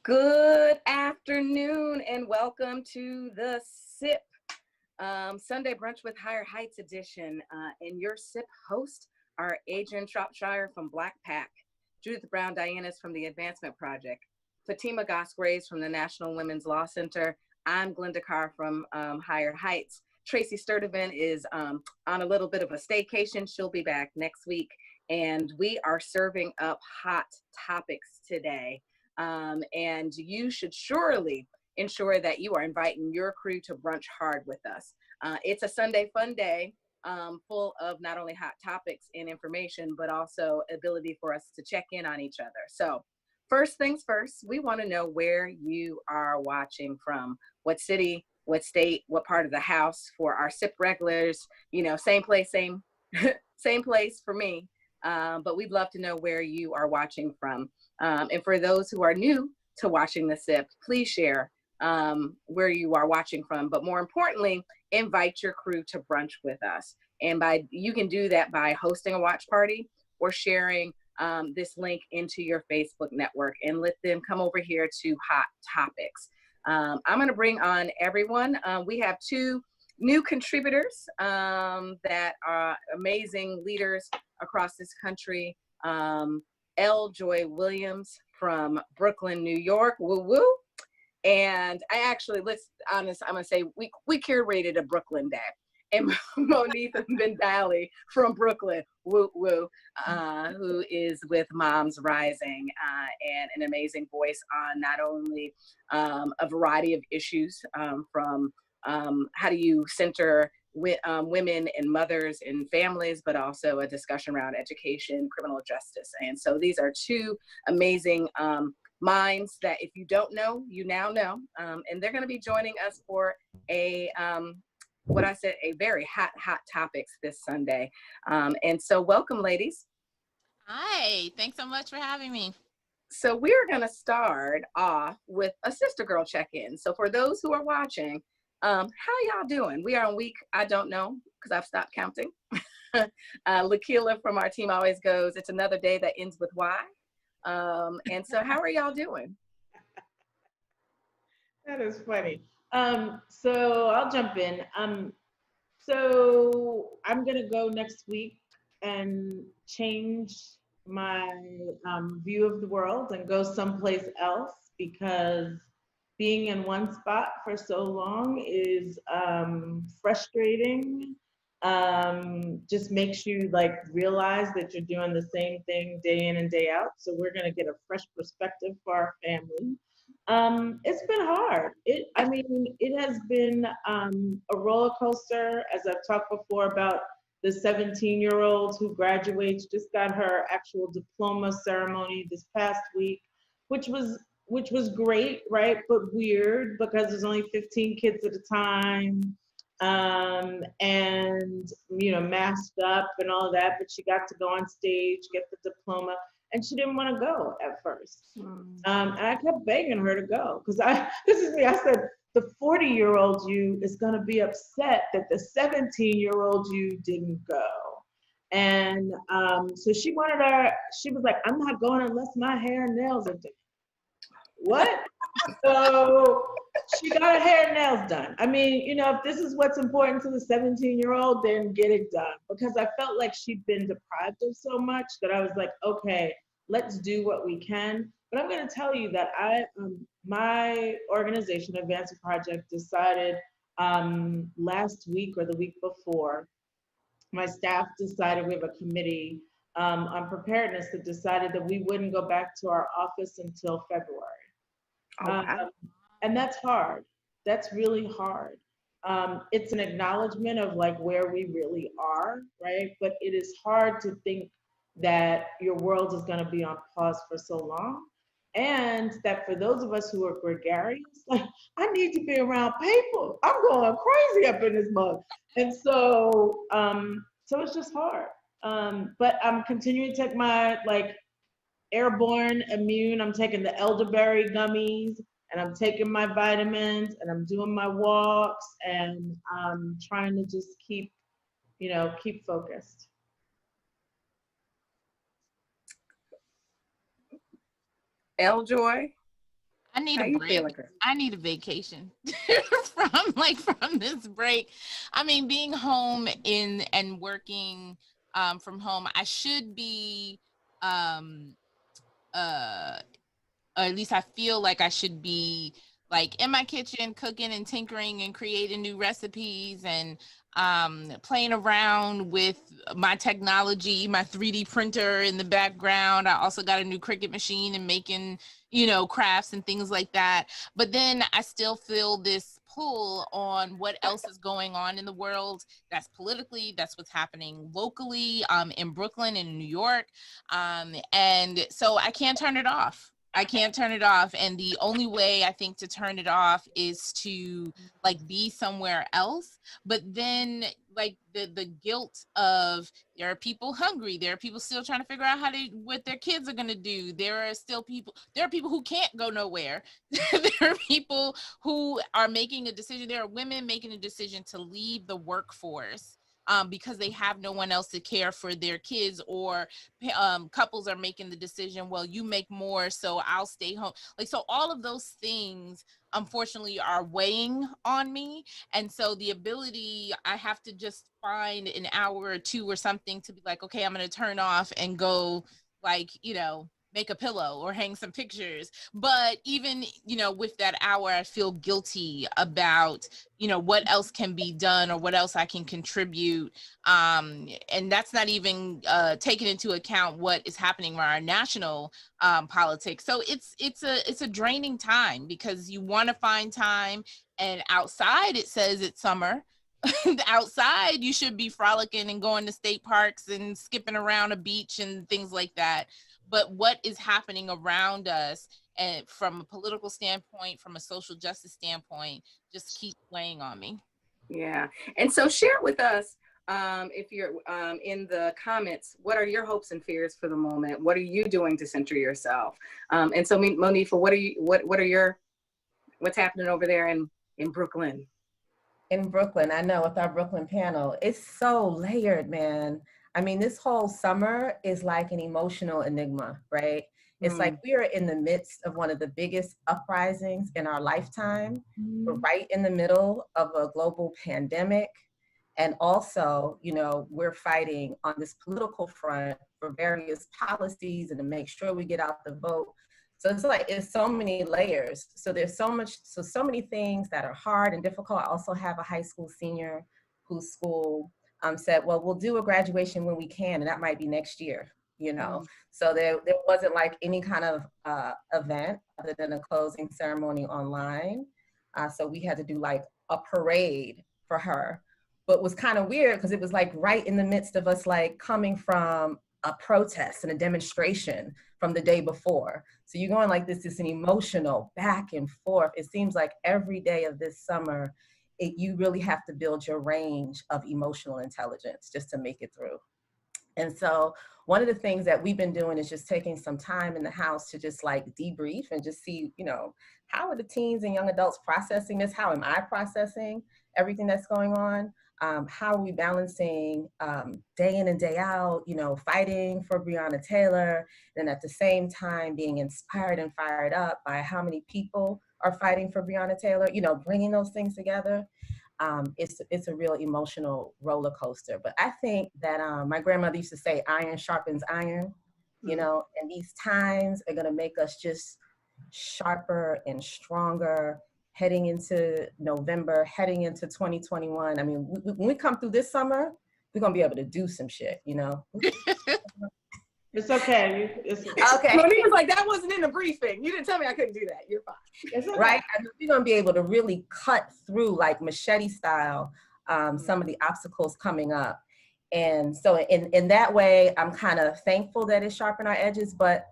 Good afternoon and welcome to the SIP Sunday Brunch with Higher Heights edition. And your SIP host are Adrian Shropshire from Black Pack, Judith Brown Dianis from the Advancement Project, Fatima Goss-Graves from the National Women's Law Center. I'm Glenda Carr from Higher Heights. Tracy Sturdivant is on a little bit of a staycation. She'll be back next week. And we are serving up hot topics today. And you should surely ensure that you are inviting your crew to brunch hard with us. It's a Sunday fun day full of not only hot topics and information, but also ability for us to check in on each other. So first things first, we want to know where you are watching from, what city, what state, what part of the house. For our SIP regulars, you know, same place, same place for me. But we'd love to know where you are watching from. And for those who are new to watching the SIP, please share where you are watching from. But more importantly, invite your crew to brunch with us. And you can do that by hosting a watch party or sharing this link into your Facebook network and let them come over here to Hot Topics. I'm going to bring on everyone. We have two new contributors that are amazing leaders across this country. L. Joy Williams from Brooklyn, New York, woo woo. And I actually, I'm gonna say we curated a Brooklyn day. And Monifa Bandele from Brooklyn, woo woo, who is with MomsRising and an amazing voice on not only a variety of issues from how do you center women and mothers and families, but also a discussion around education, criminal justice. And so these are two amazing minds that if you don't know, you now know. And they're going to be joining us for a very hot topics this Sunday. And so welcome, ladies. Hi, thanks so much for having me. So we're going to start off with a sister girl check-in. So for those who are watching, how y'all doing? We are on week, I don't know, because I've stopped counting. Lakila from our team always goes, it's another day that ends with Y. And so how are y'all doing? That is funny. So I'll jump in. So I'm gonna go next week and change my view of the world and go someplace else, because being in one spot for so long is frustrating. Just makes you like realize that you're doing the same thing day in and day out. So we're gonna get a fresh perspective for our family. It's been hard. It has been a roller coaster, as I've talked before about the 17-year-old who graduates, just got her actual diploma ceremony this past week, which was which was great, right? But weird because there's only 15 kids at a time. And, you know, masked up and all of that, but she got to go on stage, get the diploma, and she didn't want to go at first. And I kept begging her to go because this is me. I said, the 40-year-old you is going to be upset that the 17-year-old you didn't go. And so she was like, I'm not going unless my hair and nails are done. What? So she got her hair and nails done. I mean, you know, if this is what's important to the 17-year-old, then get it done. Because I felt like she'd been deprived of so much that I was like, okay, let's do what we can. But I'm going to tell you that my organization, Advancing Project, decided last week or the week before, my staff decided, we have a committee on preparedness that decided that we wouldn't go back to our office until February. And that's hard. That's really hard. It's an acknowledgement of like where we really are, right? But it is hard to think that your world is going to be on pause for so long. And that for those of us who are gregarious, like, I need to be around people. I'm going crazy up in this mug. And so, so it's just hard. But I'm continuing to take my like airborne immune. I'm taking the elderberry gummies and I'm taking my vitamins and I'm doing my walks and I'm trying to just keep, you know, keep focused. Joy, I need a break. I need a vacation from this break. I mean, being home and working from home, I should be or at least I feel like I should be like in my kitchen cooking and tinkering and creating new recipes and playing around with my technology, my 3D printer in the background. I also got a new Cricut machine and making, you know, crafts and things like that. But then I still feel this pull on what else is going on in the world. That's politically, that's what's happening locally in Brooklyn and New York. And so I can't turn it off. I can't turn it off. And the only way I think to turn it off is to like be somewhere else. But then like the guilt of there are people hungry. There are people still trying to figure out what their kids are going to do. There are people who can't go nowhere. There are people who are making a decision. There are women making a decision to leave the workforce because they have no one else to care for their kids, or couples are making the decision, well, you make more, so I'll stay home. Like, so all of those things, unfortunately, are weighing on me. And so the ability, I have to just find an hour or two or something to be like, okay, I'm going to turn off and go, like, you know, make a pillow or hang some pictures. But even, you know, with that hour, I feel guilty about, you know, what else can be done or what else I can contribute. And that's not even taking into account what is happening in our national politics. So it's a draining time because you want to find time, and outside it says it's summer. Outside you should be frolicking and going to state parks and skipping around a beach and things like that. But what is happening around us, and from a political standpoint, from a social justice standpoint, just keeps weighing on me. Yeah. And so share with us, if you're in the comments, what are your hopes and fears for the moment? What are you doing to center yourself? And so Monifa, what's happening over there in Brooklyn? In Brooklyn, I know with our Brooklyn panel, it's so layered, man. I mean, this whole summer is like an emotional enigma, right? It's like we are in the midst of one of the biggest uprisings in our lifetime. We're right in the middle of a global pandemic. And also, you know, we're fighting on this political front for various policies and to make sure we get out the vote. So it's like, it's so many layers. So there's so many things that are hard and difficult. I also have a high school senior whose school said, well, we'll do a graduation when we can, and that might be next year, you know? So there wasn't like any kind of event other than a closing ceremony online. So we had to do like a parade for her, but it was kind of weird because it was like right in the midst of us like coming from a protest and a demonstration from the day before. So you're going like this is an emotional back and forth. It seems like every day of this summer, you really have to build your range of emotional intelligence just to make it through. And so one of the things that we've been doing is just taking some time in the house to just like debrief and just see, you know, how are the teens and young adults processing this? How am I processing everything that's going on? How are we balancing day in and day out, you know, fighting for Breonna Taylor, and at the same time being inspired and fired up by how many people are fighting for Breonna Taylor, you know, bringing those things together. It's a real emotional roller coaster. But I think that my grandmother used to say, iron sharpens iron, you know, and these times are gonna make us just sharper and stronger heading into November, heading into 2021. I mean, when we come through this summer, we're gonna be able to do some shit, you know? It's okay. Okay. Monifa's like, that wasn't in the briefing. You didn't tell me I couldn't do that. You're fine. It's okay. Right? I mean, we're gonna be able to really cut through like machete style, some of the obstacles coming up. And so in that way, I'm kind of thankful that it sharpened our edges, but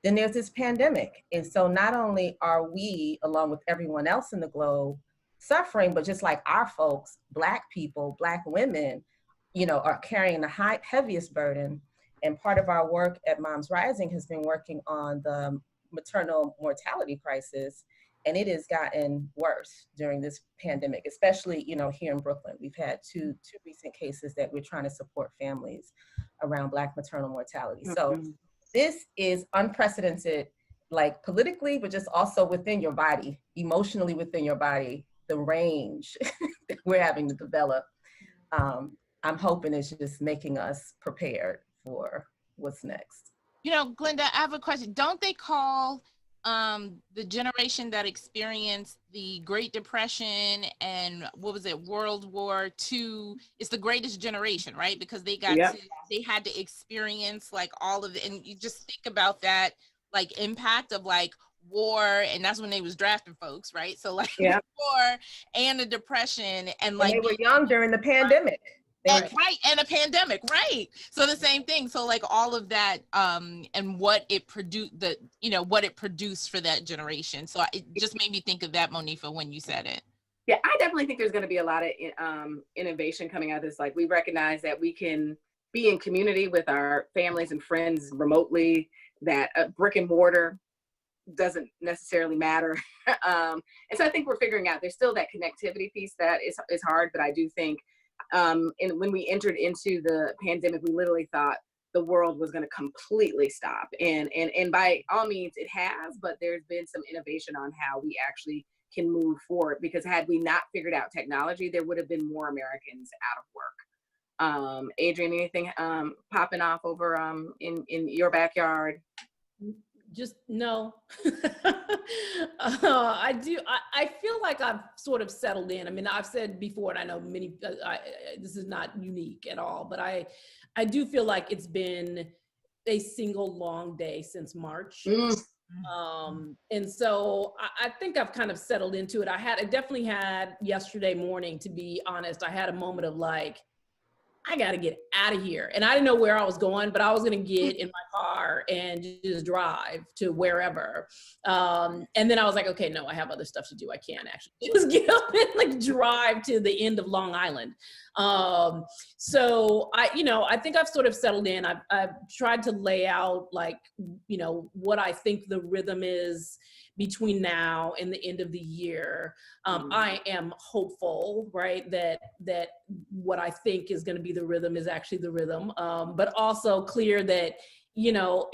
then there's this pandemic. And so not only are we, along with everyone else in the globe, suffering, but just like our folks, Black people, Black women, you know, are carrying the heaviest burden. And part of our work at MomsRising has been working on the maternal mortality crisis. And it has gotten worse during this pandemic, especially, you know, here in Brooklyn. We've had two recent cases that we're trying to support families around Black maternal mortality. So this is unprecedented, like politically, but just also within your body, emotionally within your body, the range that we're having to develop. I'm hoping it's just making us prepared for what's next. You know, Glenda, I have a question. Don't they call the generation that experienced the Great Depression and what was it, World War II, it's the greatest generation, right? Because they got they had to experience like all of it, and you just think about that like impact of like war, and that's when they was drafting folks, right? So like war and the Depression, and like they were young during the pandemic. And, right, and a pandemic, right? So the same thing. So like all of that, and what it produced, what it produced for that generation. So it just made me think of that, Monifa, when you said it. Yeah, I definitely think there's going to be a lot of innovation coming out of this. Like we recognize that we can be in community with our families and friends remotely. That brick and mortar doesn't necessarily matter. And so I think we're figuring out. There's still that connectivity piece that is hard, but I do think. And when we entered into the pandemic, we literally thought the world was going to completely stop. And by all means it has, but there's been some innovation on how we actually can move forward, because had we not figured out technology, there would have been more Americans out of work. Adrienne, anything popping off over in your backyard? Just no. I feel like I've sort of settled in. I mean, I've said before, and I know many, this is not unique at all, but I do feel like it's been a single long day since March. And so I think I've kind of settled into it. I definitely had yesterday morning, to be honest, I had a moment of like, I got to get out of here. And I didn't know where I was going, but I was going to get in my car and just drive to wherever. And then I was like, okay, no, I have other stuff to do. I can't actually just get up and like drive to the end of Long Island. So I think I've sort of settled in. I've tried to lay out like, what I think the rhythm is between now and the end of the year. I am hopeful, right, that what I think is going to be the rhythm is actually the rhythm, but also clear that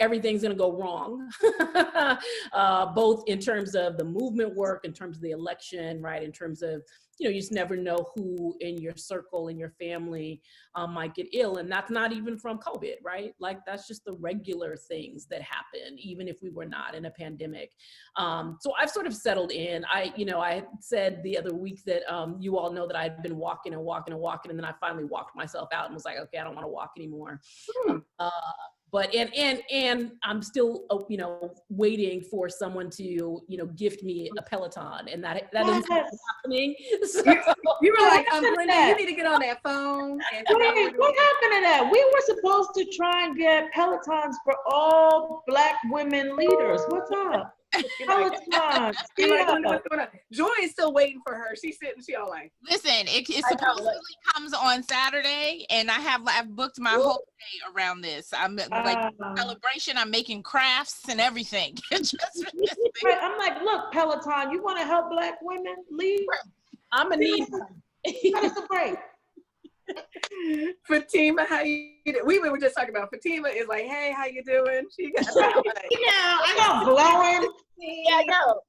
everything's going to go wrong, both in terms of the movement work, in terms of the election, right, in terms of you just never know who in your circle, in your family might get ill. And that's not even from COVID, right? Like that's just the regular things that happen, even if we were not in a pandemic. So I've sort of settled in. I said the other week that you all know that I'd been walking, and then I finally walked myself out and was like, okay, I don't want to walk anymore. But and I'm still waiting for someone to gift me a Peloton, and that is happening. So, you were like, Brenda, you need to get on that phone. And wait, what happened to that? We were supposed to try and get Pelotons for all Black women leaders. What's up? Pelotons. What's going on? Joy is still waiting for her. She's sitting. She all like, listen, it supposedly comes on Saturday, and I've booked my whole day around this. I'm like celebration. I'm making crafts and everything. I'm like, look, Peloton, you want to help Black women lead? I'm gonna need. Cut us a break. Fatima, how you doing? We were just talking about Fatima is like, hey, how you doing? She got I got blowing. Yeah, I know.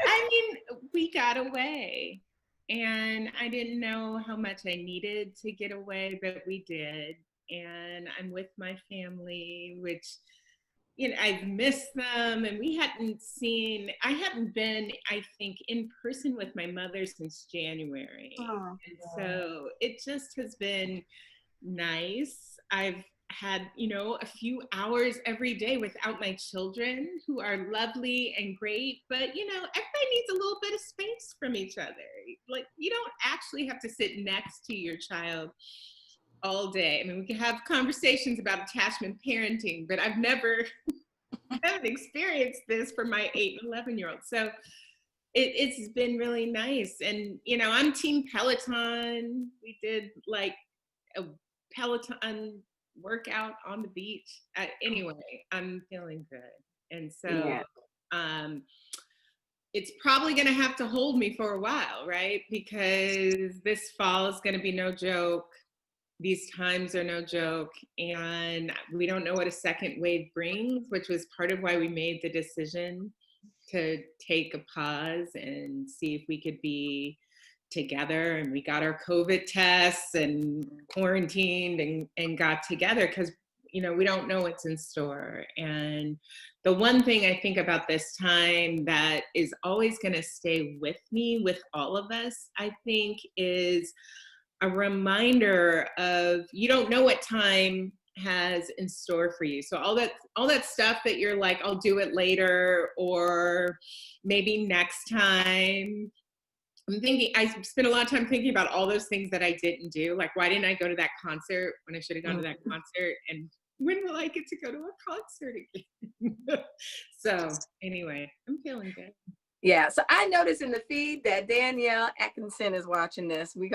I mean, we got away, and I didn't know how much I needed to get away, but we did. And I'm with my family, which, I've missed them, and I hadn't been, I think, in person with my mother since January. Oh, and so it just has been nice. I've had, a few hours every day without my children, who are lovely and great, but, everybody needs a little bit of space from each other. Like, you don't actually have to sit next to your child all day. I mean, we can have conversations about attachment parenting, but I've never haven't experienced this for my 8 and 11-year-old. So it's been really nice. And, I'm team Peloton. We did like a Peloton workout on the beach. Anyway, I'm feeling good. And so it's probably going to have to hold me for a while, right? Because this fall is going to be no joke. These times are no joke, and we don't know what a second wave brings, which was part of why we made the decision to take a pause and see if we could be together. And we got our COVID tests and quarantined and got together because, we don't know what's in store. And the one thing I think about this time that is always going to stay with me, with all of us, I think, is a reminder of you don't know what time has in store for you. So all that stuff that you're like, I'll do it later, or maybe next time. I spent a lot of time thinking about all those things that I didn't do. Like, why didn't I go to that concert when I should have gone to that concert? And when will I get to go to a concert again? So anyway, I'm feeling good. Yeah, so I noticed in the feed that Danielle Atkinson is watching this. We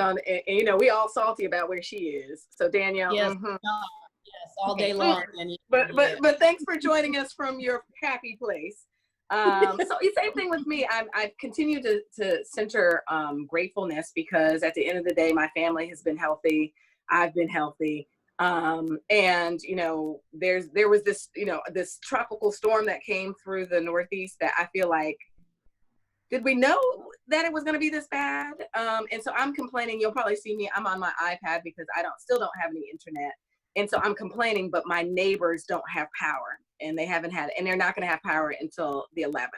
we all salty about where she is. So Danielle, yes, yes, all day long. But thanks for joining us from your happy place. So same thing with me. I've continued to center gratefulness, because at the end of the day, my family has been healthy. I've been healthy. And there was this this tropical storm that came through the Northeast that I feel like, did we know that it was going to be this bad? And so I'm complaining. You'll probably see me. I'm on my iPad because I still don't have any internet. And so I'm complaining, but my neighbors don't have power, and they haven't had, and they're not going to have power until the 11th.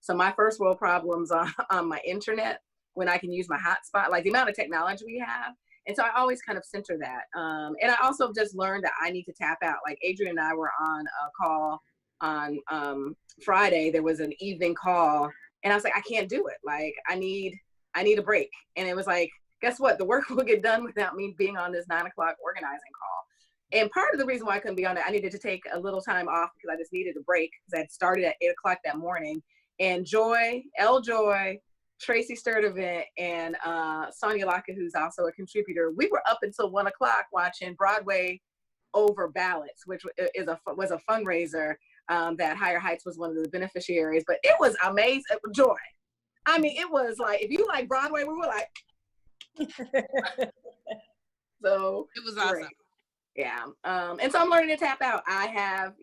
So my first world problems on my internet, when I can use my hotspot, like the amount of technology we have. And so I always kind of center that. And I also just learned that I need to tap out. Like Adrian and I were on a call on Friday. There was an evening call. And I was like, I can't do it. Like, I need a break. And it was like, guess what? The work will get done without me being on this 9 o'clock organizing call. And part of the reason why I couldn't be on it, I needed to take a little time off because I just needed a break, because I had started at 8 o'clock that morning. And Joy, Tracy Sturdivant, and Sonia Locke, who's also a contributor, we were up until 1 o'clock watching Broadway Over Ballots, which was a fundraiser that Higher Heights was one of the beneficiaries. But it was amazing. Joy. I mean, it was like, if you like Broadway, we were like. So it was awesome. Great. Yeah. And so I'm learning to tap out. I have,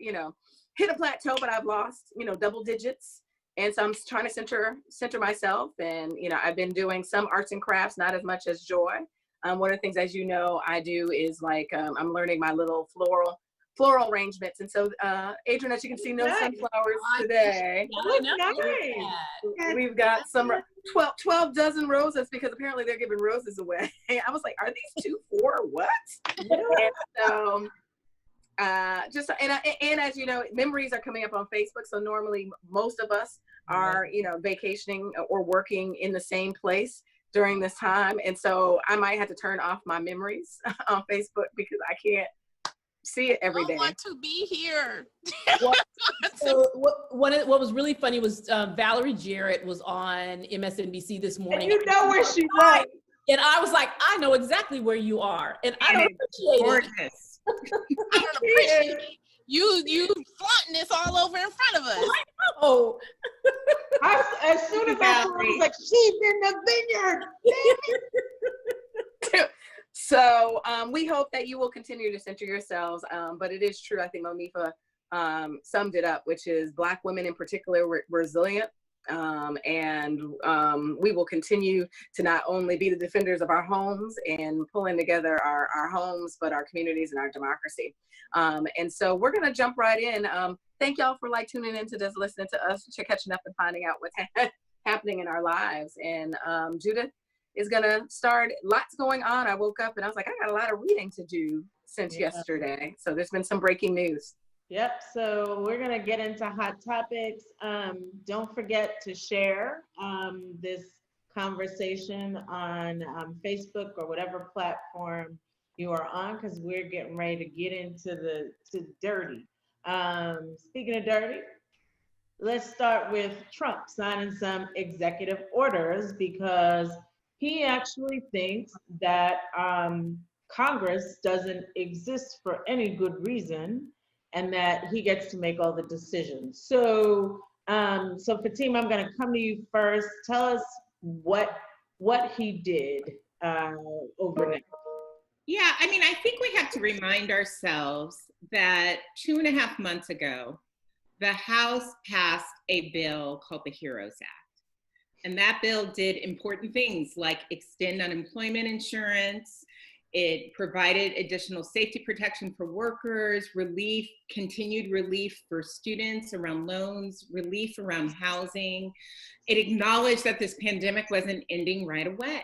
hit a plateau, but I've lost, double digits. And so I'm trying to center myself. And, I've been doing some arts and crafts, not as much as Joy. One of the things, as you know, I do is like, I'm learning my little floral arrangements. And so, Adrian, as you can see, no sunflowers today. Nice. We've got some 12 dozen roses, because apparently they're giving roses away. I was like, are these 2 for what? And so and as you know, memories are coming up on Facebook. So normally most of us are, you know, vacationing or working in the same place during this time. And so I might have to turn off my memories on Facebook because I can't see it every day. I want to be here. So what was really funny was Valerie Jarrett was on MSNBC this morning. And you know where she was. And I was like, I know exactly where you are. And I don't appreciate it. I don't appreciate it. You flaunting this all over in front of us. Oh, As soon as I saw it, I was like, she's in the vineyard. So we hope that you will continue to center yourselves. But it is true. I think Monifa summed it up, which is Black women in particular were resilient. And we will continue to not only be the defenders of our homes and pulling together our homes, but our communities and our democracy. And so we're going to jump right in. Thank y'all for tuning into this, listening to us, catching up and finding out what's happening in our lives. And Judith is going to start. Lots going on. I woke up and I was like, I got a lot of reading to do since yesterday. So there's been some breaking news. Yep, so we're gonna get into hot topics. Don't forget to share this conversation on Facebook or whatever platform you are on, because we're getting ready to get into the dirty. Speaking of dirty, let's start with Trump signing some executive orders because he actually thinks that Congress doesn't exist for any good reason, and that he gets to make all the decisions. So, so Fatima, I'm gonna come to you first. Tell us what he did overnight. Yeah, I mean, I think we have to remind ourselves that 2.5 months ago, the House passed a bill called the HEROES Act. And that bill did important things like extend unemployment insurance. It provided additional safety protection for workers, continued relief for students around loans, relief around housing. It acknowledged that this pandemic wasn't ending right away.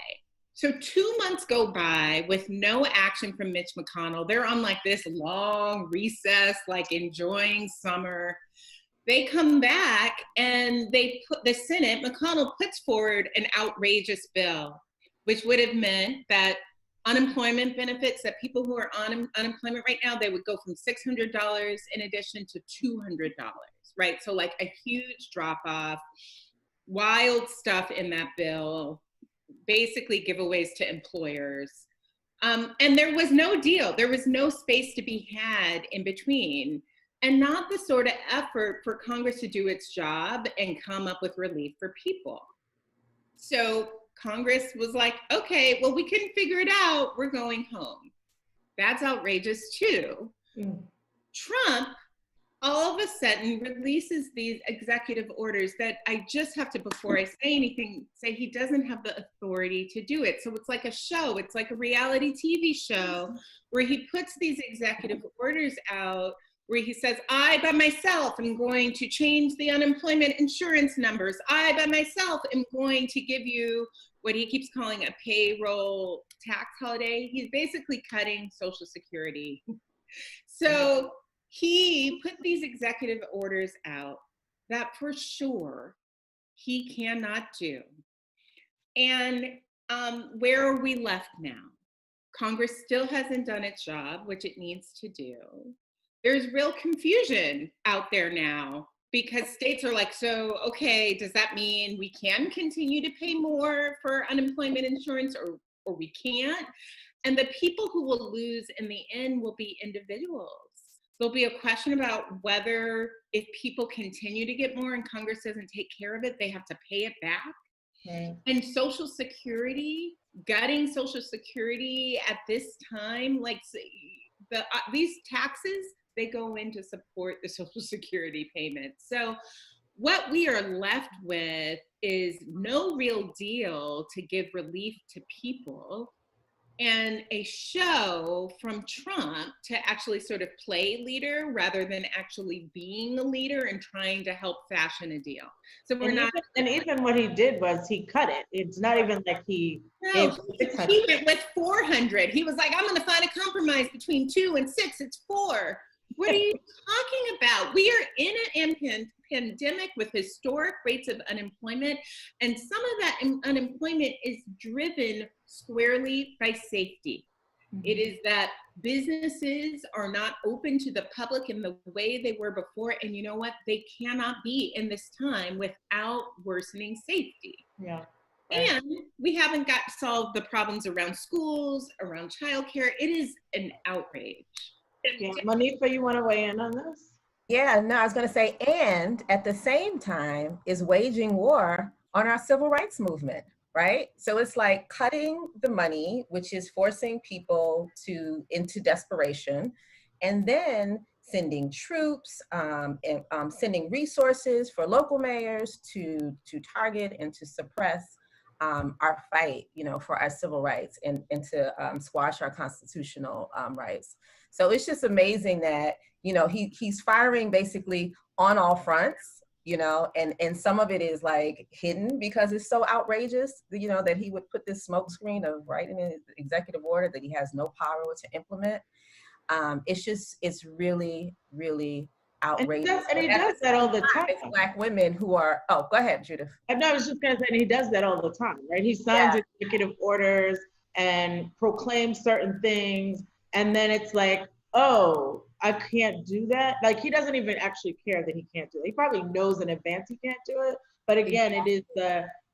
So 2 months go by with no action from Mitch McConnell. They're on this long recess, enjoying summer. They come back and the Senate, McConnell puts forward an outrageous bill, which would have meant that unemployment benefits, that people who are on unemployment right now, they would go from $600 in addition to $200, right? So a huge drop off, wild stuff in that bill, basically giveaways to employers. And there was no deal. There was no space to be had in between, and not the sort of effort for Congress to do its job and come up with relief for people. So Congress was like, okay, well, we couldn't figure it out. We're going home. That's outrageous too. Trump, all of a sudden, releases these executive orders that I just have to, before I say anything, say he doesn't have the authority to do it. So it's like a show. It's like a reality TV show where he puts these executive orders out where he says, I by myself am going to change the unemployment insurance numbers. I by myself am going to give you what he keeps calling a payroll tax holiday. He's basically cutting Social Security. So he put these executive orders out that for sure he cannot do. And where are we left now? Congress still hasn't done its job, which it needs to do. There's real confusion out there now because states are like, so, okay, does that mean we can continue to pay more for unemployment insurance or we can't? And the people who will lose in the end will be individuals. There'll be a question about whether if people continue to get more and Congress doesn't take care of it, they have to pay it back. Okay. And Social Security, gutting Social Security at this time, these taxes, they go in to support the Social Security payments. So what we are left with is no real deal to give relief to people, and a show from Trump to actually sort of play leader rather than actually being a leader and trying to help fashion a deal. So we're even what he did was he cut it. It's not even like he went with 400. He was like, I'm going to find a compromise between 2 and 6. It's 4. What are you talking about? We are in an pandemic with historic rates of unemployment, and some of that unemployment is driven squarely by safety. It is that businesses are not open to the public in the way they were before, and you know what? They cannot be in this time without worsening safety. Yeah. Right. And we haven't got solved the problems around schools, around childcare. It is an outrage. Yeah. Monifa, you want to weigh in on this? Yeah, no, I was going to say, and at the same time is waging war on our civil rights movement, right? So it's like cutting the money, which is forcing people into desperation, and then sending troops and sending resources for local mayors to target and to suppress our fight, for our civil rights and to squash our constitutional rights. So it's just amazing that, he's firing basically on all fronts, and some of it is like hidden because it's so outrageous, that he would put this smokescreen of writing an executive order that he has no power to implement. It's really, really outrageous. And he does that all the time. It's Black women who are, oh, go ahead, Judith. No, I was just going to say, and he does that all the time, right? He signs executive orders and proclaims certain things, and then it's like, oh, I can't do that. Like, he doesn't even actually care that he can't do it. He probably knows in advance he can't do it, but again,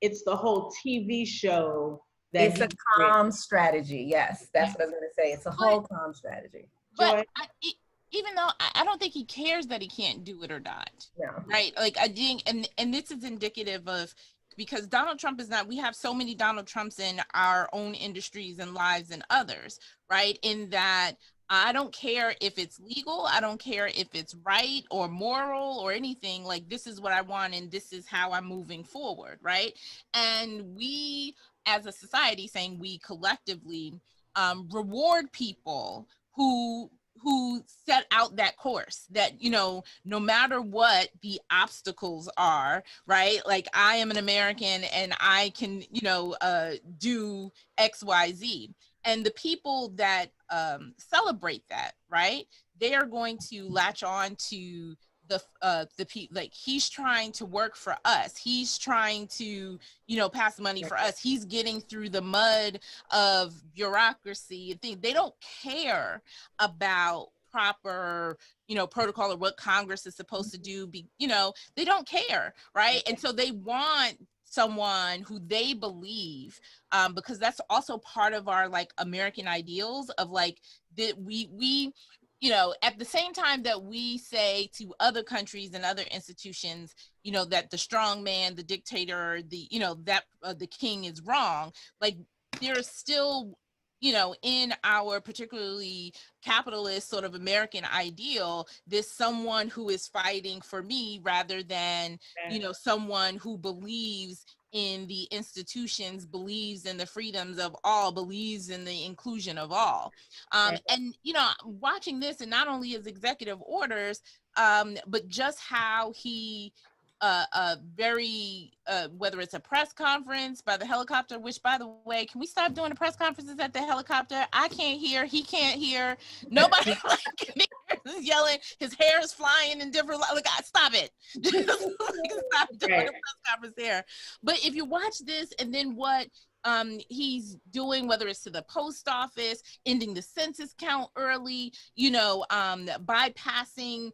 it's the whole TV show that it's a calm strategy. Yes, that's what I was going to say. It's a whole calm strategy. But even though I don't think he cares that he can't do it or not. Yeah. Right. Like, I think, and this is indicative of, because Donald Trump is not, we have so many Donald Trumps in our own industries and lives and others, right? In that I don't care if it's legal. I don't care if it's right or moral or anything. Like, this is what I want and this is how I'm moving forward, right? And we, as a society, saying we collectively reward people who set out that course, that, no matter what the obstacles are, right? Like, I am an American and I can, do X, Y, Z. And the people that celebrate that, right? They are going to latch on to the people, like, he's trying to work for us. He's trying to, pass money for us. He's getting through the mud of bureaucracy and things. They don't care about proper, protocol or what Congress is supposed to do. They don't care, right? And so they want someone who they believe, because that's also part of our, like, American ideals of, like, that we at the same time that we say to other countries and other institutions, that the strong man, the dictator, the king is wrong, like, there's still, in our particularly capitalist sort of American ideal, there's someone who is fighting for me rather than, someone who believes in the institutions, believes in the freedoms of all, believes in the inclusion of all. And, watching this, and not only his executive orders, but just how he whether it's a press conference by the helicopter, which, by the way, can we stop doing the press conferences at the helicopter? I can't hear, he can't hear, nobody is yelling, his hair is flying in different, like, stop it. Stop doing the press conference there. But if you watch this and then what he's doing, whether it's to the post office, ending the census count early, bypassing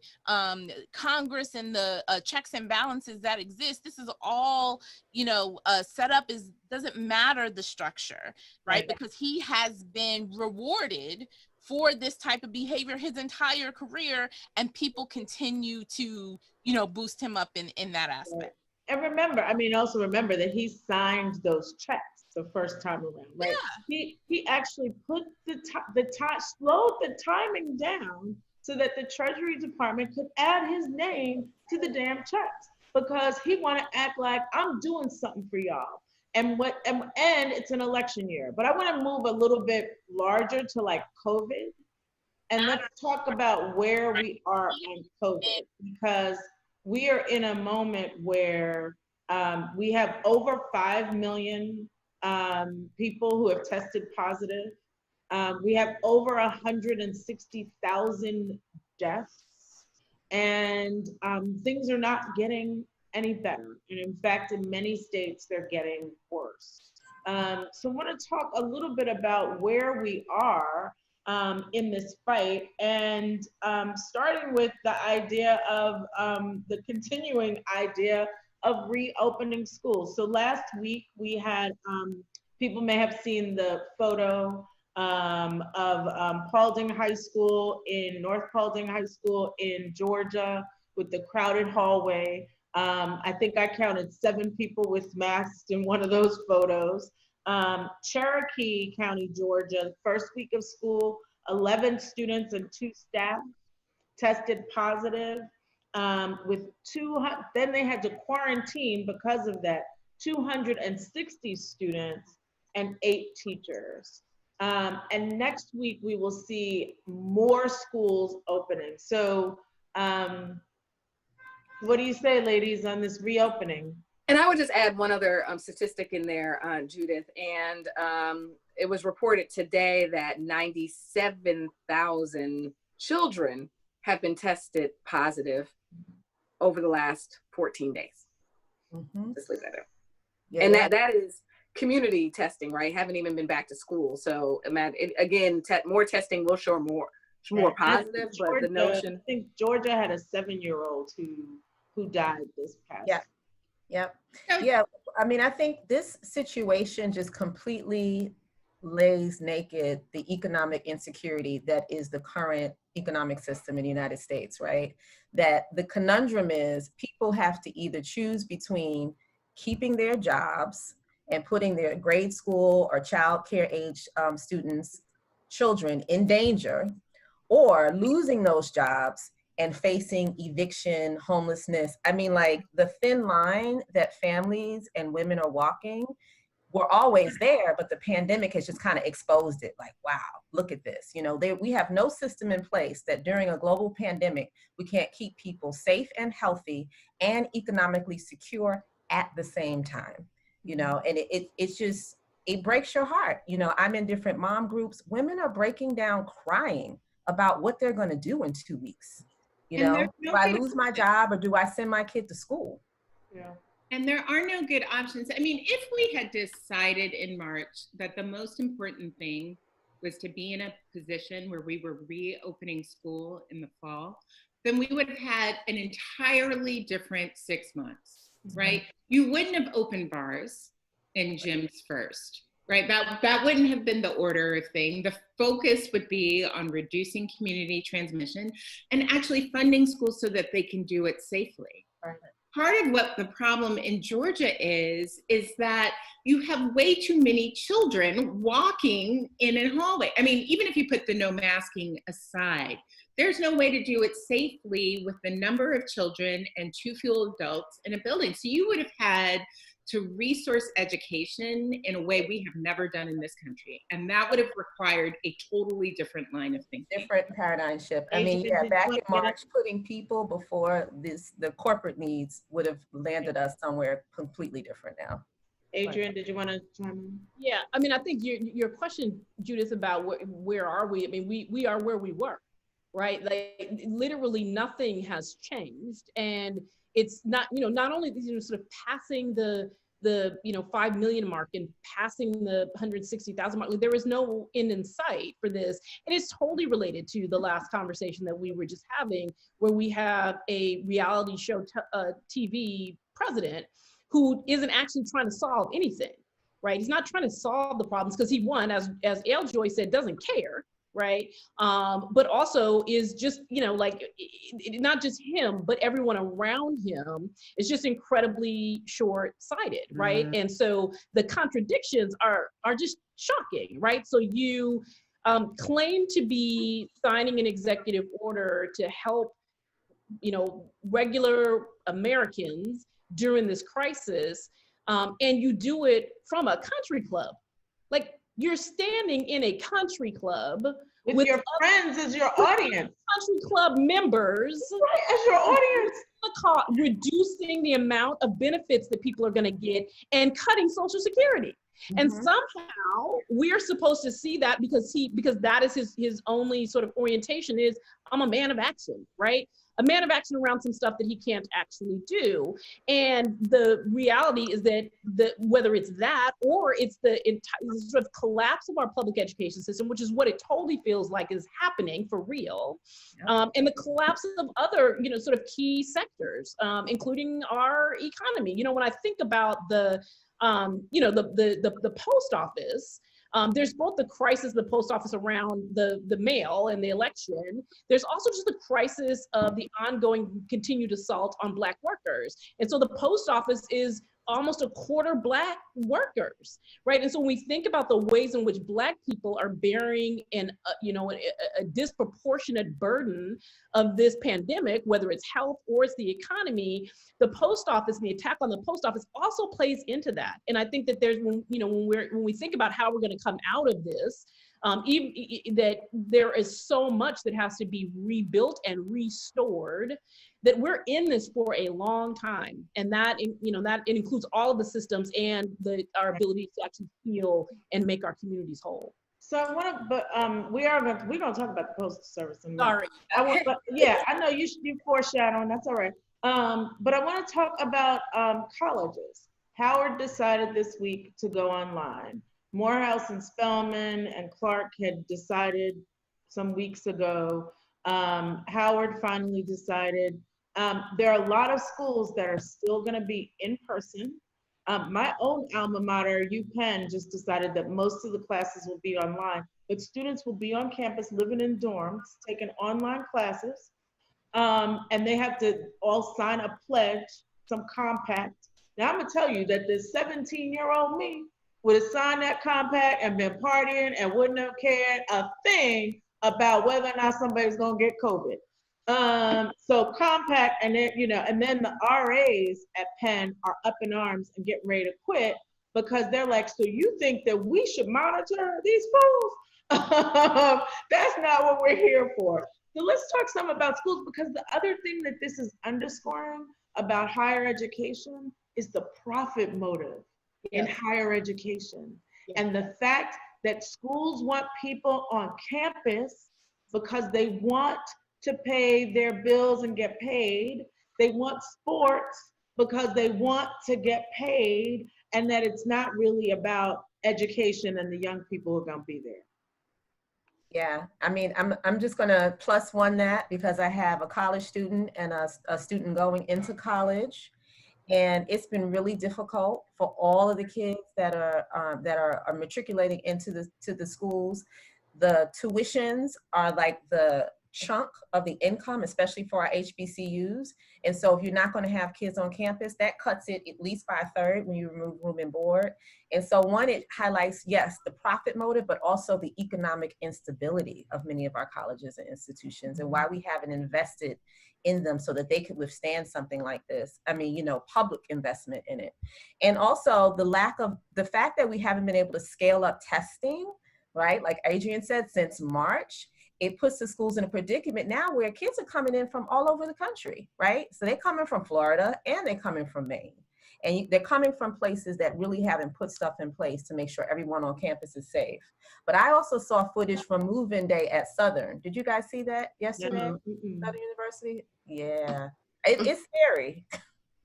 Congress and the checks and balances that exist. This is all, set up doesn't matter the structure, right? Because he has been rewarded for this type of behavior his entire career, and people continue to, boost him up in that aspect. And also remember that he signed those checks the first time around, right? Yeah. He actually put slowed the timing down so that the Treasury Department could add his name to the damn checks, because he want to act like I'm doing something for y'all. And it's an election year. But I want to move a little bit larger to, like, COVID. And let's talk about where we are on COVID, because we are in a moment where we have over 5 million people who have tested positive. We have over 160,000 deaths, and things are not getting any better. And in fact, in many states, they're getting worse. So I want to talk a little bit about where we are in this fight, and starting with the idea of the continuing idea of reopening schools. So last week we had, people may have seen the photo of Paulding High School in North Paulding High School in Georgia with the crowded hallway. I think I counted 7 people with masks in one of those photos. Cherokee County, Georgia, first week of school, 11 students and 2 staff tested positive. With 200, then they had to quarantine because of that, 260 students and 8 teachers. And next week we will see more schools opening. So what do you say, ladies, on this reopening? And I would just add one other statistic in there, Judith, and it was reported today that 97,000 children have been tested positive over the last 14 days. Mm-hmm. Just leave that out. Yeah, And that is community testing, right? Haven't even been back to school. So again, more testing will show more positive, but the notion. I think Georgia had a 7-year-old who died this past. Yeah. Yep. Yeah. I mean, I think this situation just completely lays naked the economic insecurity that is the current economic system in the United States, right? That the conundrum is people have to either choose between keeping their jobs and putting their grade school or child care age children in danger, or losing those jobs and facing eviction, homelessness. I mean, like the thin line that families and women are walking were always there, but the pandemic has just kind of exposed it. Like, wow, look at this. You know, we have no system in place that during a global pandemic, we can't keep people safe and healthy and economically secure at the same time. You know, and it's just, it breaks your heart. You know, I'm in different mom groups. Women are breaking down crying about what they're going to do in 2 weeks. You know, do I lose my job or do I send my kid to school? Yeah. And there are no good options. I mean, if we had decided in March that the most important thing was to be in a position where we were reopening school in the fall, then we would have had an entirely different 6 months, right? You wouldn't have opened bars and gyms first, right? That wouldn't have been the order of thing. The focus would be on reducing community transmission and actually funding schools so that they can do it safely. Right. Part of what the problem in Georgia is that you have way too many children walking in a hallway. I mean, even if you put the no masking aside, there's no way to do it safely with the number of children and 2 full adults in a building. So you would have had to resource education in a way we have never done in this country. And that would have required a totally different line of thinking. Different paradigm shift. I mean, yeah, back in March, putting people before the corporate needs would have landed us somewhere completely different now. Adrian, did you want to chime in? Yeah, I mean, I think your question, Judith, about where are we? I mean, we are where we were, right? Like literally nothing has changed. And it's not, you know, not only, you know, sort of passing the 5 million mark and passing the 160,000 mark, like, there is no end in sight for this. And it's totally related to the last conversation that we were just having, where we have a reality show TV president who isn't actually trying to solve anything, right? He's not trying to solve the problems because he, one, as L. Joy said, doesn't care, right? But also is just, you know, like not just him, but everyone around him is just incredibly short-sighted, right? Mm-hmm. And so the contradictions are just shocking, right? So you claim to be signing an executive order to help, you know, regular Americans during this crisis, and you do it from a country club. Like, you're standing in a country club with your friends as your audience. Country club members. Right, as your audience. Reducing the amount of benefits that people are going to get and cutting Social Security. And somehow we're supposed to see that because that is his only sort of orientation is, I'm a man of action, right? A man of action around some stuff that he can't actually do. And the reality is that whether it's that or it's the entire sort of collapse of our public education system, which is what it totally feels like is happening for real, and the collapse of other, sort of key sectors, including our economy. When I think about the post office, there's both the crisis of the post office around the mail and the election. There's also just the crisis of the ongoing continued assault on Black workers. And so the post office is almost a quarter Black workers, right? And so when we think about the ways in which Black people are bearing a disproportionate burden of this pandemic, whether it's health or it's the economy, the post office and the attack on the post office also plays into that. And I think that there's, when we think about how we're going to come out of this, that there is so much that has to be rebuilt and restored, that we're in this for a long time, and that that it includes all of the systems and our ability to actually heal and make our communities whole. So I want to, but we're going to talk about the Postal Service. Sorry. I know you should be foreshadowing. That's all right. But I want to talk about colleges. Howard decided this week to go online. Morehouse and Spelman and Clark had decided some weeks ago. Howard finally decided. There are a lot of schools that are still going to be in person. My own alma mater, UPenn, just decided that most of the classes will be online, but students will be on campus living in dorms, taking online classes, and they have to all sign a pledge, some compact. Now I'm gonna tell you that the 17-year-old me would have signed that compact and been partying and wouldn't have cared a thing about whether or not somebody's gonna get COVID. So compact, and then, and then the RAs at Penn are up in arms and getting ready to quit because they're like, so you think that we should monitor these fools? That's not what we're here for. So let's talk some about schools, because the other thing that this is underscoring about higher education is the profit motive in higher education. And the fact that schools want people on campus because they want to pay their bills and get paid. They want sports because they want to get paid, and that it's not really about education and the young people who are gonna be there. Yeah, I mean, I'm just gonna +1 that because I have a college student and a student going into college, and it's been really difficult for all of the kids that are matriculating into the schools. The tuitions are like the chunk of the income, especially for our HBCUs. And so if you're not going to have kids on campus, that cuts it at least by 1/3 when you remove room and board. And so one, it highlights, yes, the profit motive, but also the economic instability of many of our colleges and institutions, and why we haven't invested in them so that they could withstand something like this. I mean, public investment in it. And also the fact that we haven't been able to scale up testing, right? Like Adrienne said, since March, it puts the schools in a predicament now where kids are coming in from all over the country, right? So they're coming from Florida and they're coming from Maine. And they're coming from places that really haven't put stuff in place to make sure everyone on campus is safe. But I also saw footage from move-in day at Southern. Did you guys see that yesterday? Southern University? Yeah, it's scary.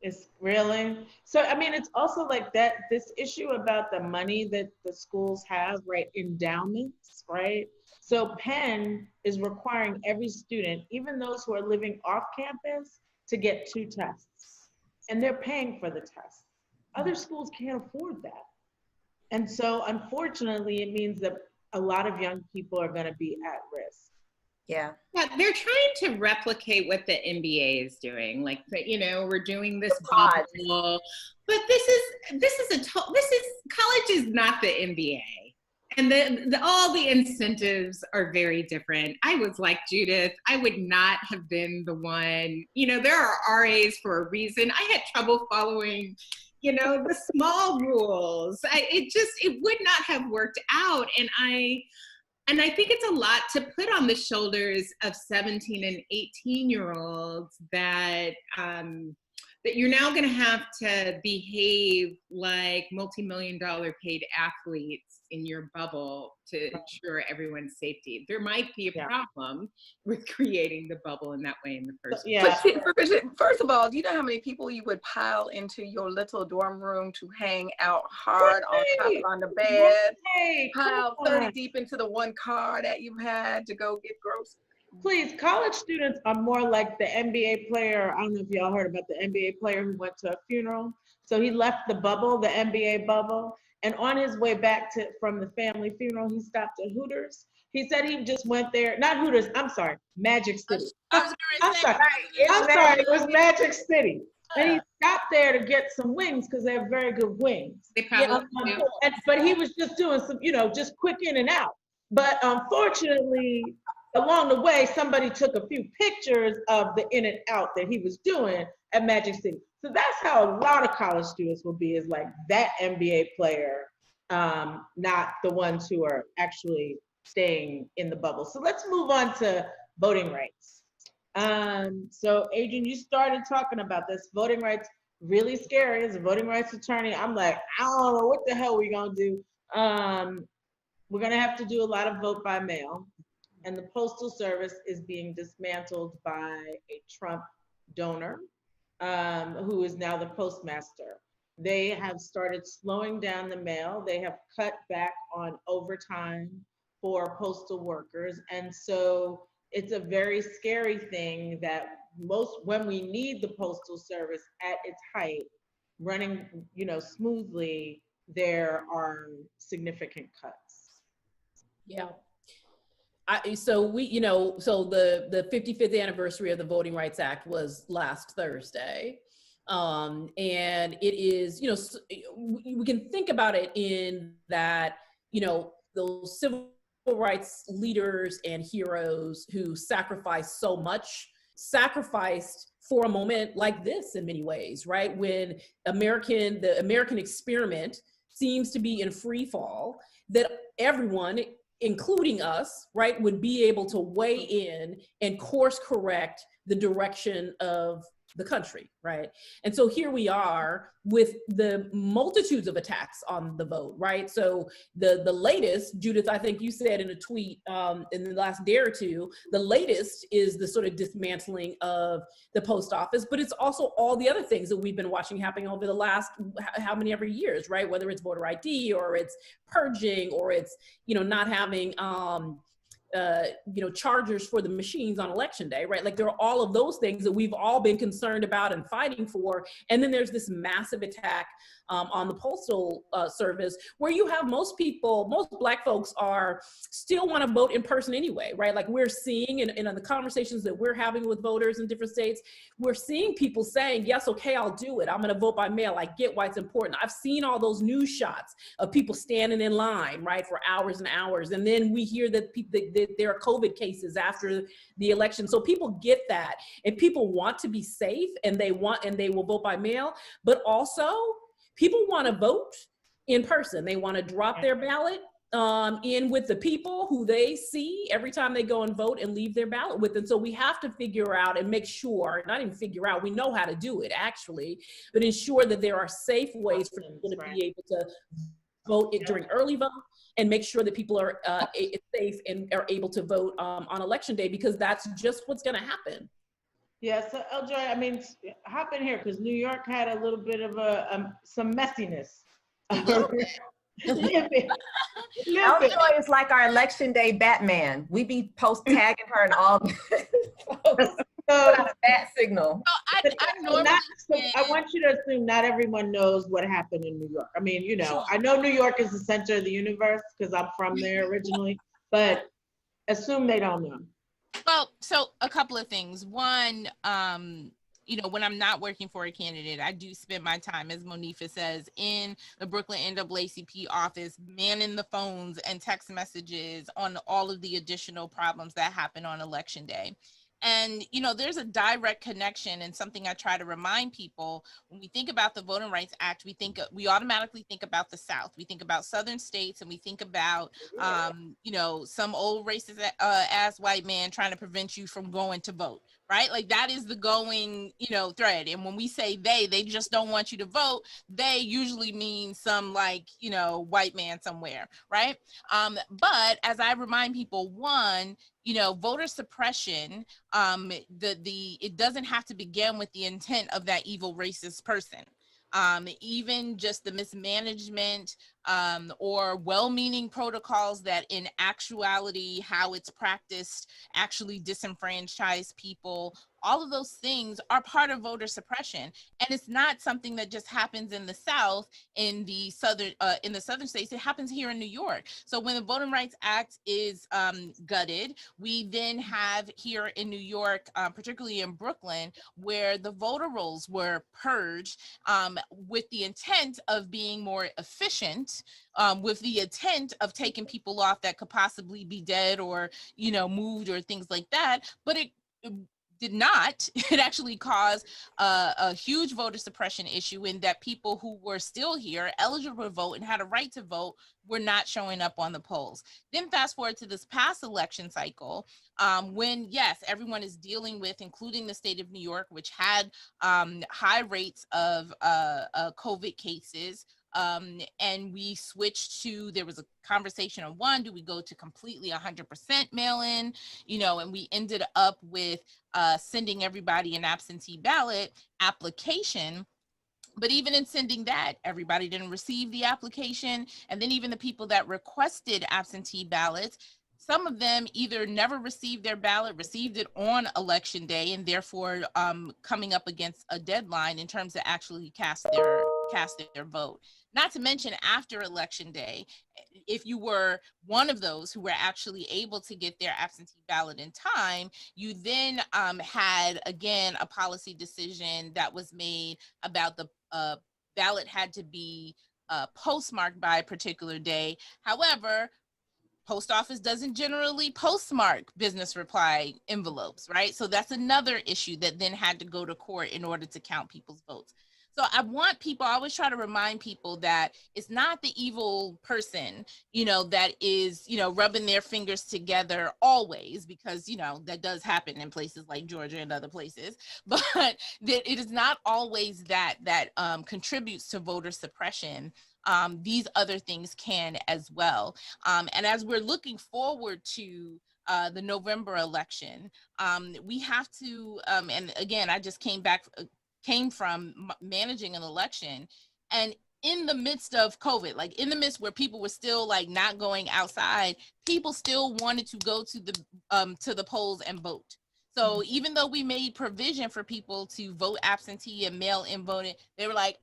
It's really, so I mean, it's also like that, this issue about the money that the schools have, right? Endowments, right? So Penn is requiring every student, even those who are living off campus, to get 2 tests. And they're paying for the tests. Other schools can't afford that. And so unfortunately, it means that a lot of young people are gonna be at risk. Yeah, they're trying to replicate what the NBA is doing. Like, we're doing this bubble, but college is not the NBA. And all the incentives are very different. I was like Judith, I would not have been the one, there are RAs for a reason. I had trouble following, the small rules. It would not have worked out. And I think it's a lot to put on the shoulders of 17 and 18-year-olds that that you're now going to have to behave like multi-million-dollar paid athletes in your bubble to ensure everyone's safety. There might be a problem with creating the bubble in that way in the first place. But Bridget, first of all, do you know how many people you would pile into your little dorm room to hang out hard on the bed? Pile 30 deep into the one car that you had to go get groceries. Please, college students are more like the NBA player. I don't know if y'all heard about the NBA player who went to a funeral. So he left the bubble, the NBA bubble, and on his way back from the family funeral, he stopped at Hooters. He said he just went there, not Hooters, I'm sorry, Magic City. I'm sorry, it was Magic City. And he stopped there to get some wings because they have very good wings. They probably do. But he was just doing some, just quick in and out. But unfortunately, along the way, somebody took a few pictures of the in and out that he was doing at Magic City. So that's how a lot of college students will be, is like that NBA player, not the ones who are actually staying in the bubble. So let's move on to voting rights. So Adrian, you started talking about this. Voting rights, really scary. As a voting rights attorney, I'm like, I don't know what the hell we're gonna do. We're gonna have to do a lot of vote by mail. And the Postal Service is being dismantled by a Trump donor, who is now the postmaster. They have started slowing down the mail. They have cut back on overtime for postal workers. And so it's a very scary thing that when we need the Postal Service at its height, running, smoothly, there are significant cuts. Yeah. So the 55th anniversary of the Voting Rights Act was last Thursday. And it is, we can think about it in that, those civil rights leaders and heroes who sacrificed so much, sacrificed for a moment like this in many ways, right? When the American experiment seems to be in free fall, that everyone, including us, right, would be able to weigh in and course correct the direction of the country, right? And so here we are with the multitudes of attacks on the vote, right? So the latest, Judith, I think you said in a tweet in the last day or two, the latest is the sort of dismantling of the post office, but it's also all the other things that we've been watching happening over the last how many ever years, right? Whether it's voter ID or it's purging or it's, not having chargers for the machines on election day, right? Like there are all of those things that we've all been concerned about and fighting for. And then there's this massive attack on the Postal Service, where you have most Black folks still want to vote in person anyway, right? Like we're seeing in the conversations that we're having with voters in different states, we're seeing people saying, yes, okay, I'll do it. I'm going to vote by mail. I get why it's important. I've seen all those news shots of people standing in line, right, for hours and hours. And then we hear that there are COVID cases after the election. So people get that, and people want to be safe, and they will vote by mail, but also people want to vote in person. They want to drop their ballot in with the people who they see every time they go and vote and leave their ballot with. And so we have to figure out and make sure, not even figure out, we know how to do it actually, but ensure that there are safe ways for people to be able to vote during early vote, and make sure that people are safe and are able to vote on election day, because that's just what's going to happen. Yeah, so Eljoy, hop in here, because New York had a little bit of some messiness. Eljoy is like our election day Batman. We be post tagging her and all. So bat signal. I want you to assume not everyone knows what happened in New York. I know New York is the center of the universe because I'm from there originally, but assume they don't know. Well, so a couple of things. One, when I'm not working for a candidate, I do spend my time, as Monifa says, in the Brooklyn NAACP office, manning the phones and text messages on all of the additional problems that happen on election day. And, there's a direct connection, and something I try to remind people when we think about the Voting Rights Act, we automatically think about the South. We think about Southern states, and we think about, some old racist ass white man trying to prevent you from going to vote, right? Like that is the going, thread. And when we say they just don't want you to vote, they usually mean some like, white man somewhere, right? But as I remind people, one, voter suppression, it doesn't have to begin with the intent of that evil racist person. Even just the mismanagement or well-meaning protocols that in actuality, how it's practiced actually disenfranchise people. All of those things are part of voter suppression. And it's not something that just happens in the South, in the southern states. It happens here in New York. So when the Voting Rights Act is gutted, we then have here in New York, particularly in Brooklyn, where the voter rolls were purged with the intent of being more efficient, with the intent of taking people off that could possibly be dead or, moved or things like that. But it did not. It actually caused a huge voter suppression issue in that people who were still here, eligible to vote and had a right to vote, were not showing up on the polls. Then fast forward to this past election cycle, when, yes, everyone is dealing with, including the state of New York, which had high rates of COVID cases. And we switched to, there was a conversation on one, do we go to completely 100% mail-in, and we ended up with sending everybody an absentee ballot application. But even in sending that, everybody didn't receive the application. And then even the people that requested absentee ballots, some of them either never received their ballot, received it on election day, and therefore coming up against a deadline in terms of actually cast their vote. Not to mention after election day, if you were one of those who were actually able to get their absentee ballot in time, you then had, again, a policy decision that was made about the ballot had to be postmarked by a particular day. However, post office doesn't generally postmark business reply envelopes, right? So that's another issue that then had to go to court in order to count people's votes. So I always try to remind people that it's not the evil person, that is, rubbing their fingers together always, because, that does happen in places like Georgia and other places, but that it is not always that contributes to voter suppression. These other things can as well. And as we're looking forward to the November election, we have to, and again, I just came from managing an election, and in the midst of COVID, like in the midst where people were still like not going outside, people still wanted to go to the polls and vote. So even though we made provision for people to vote absentee and mail-in voting, they were like,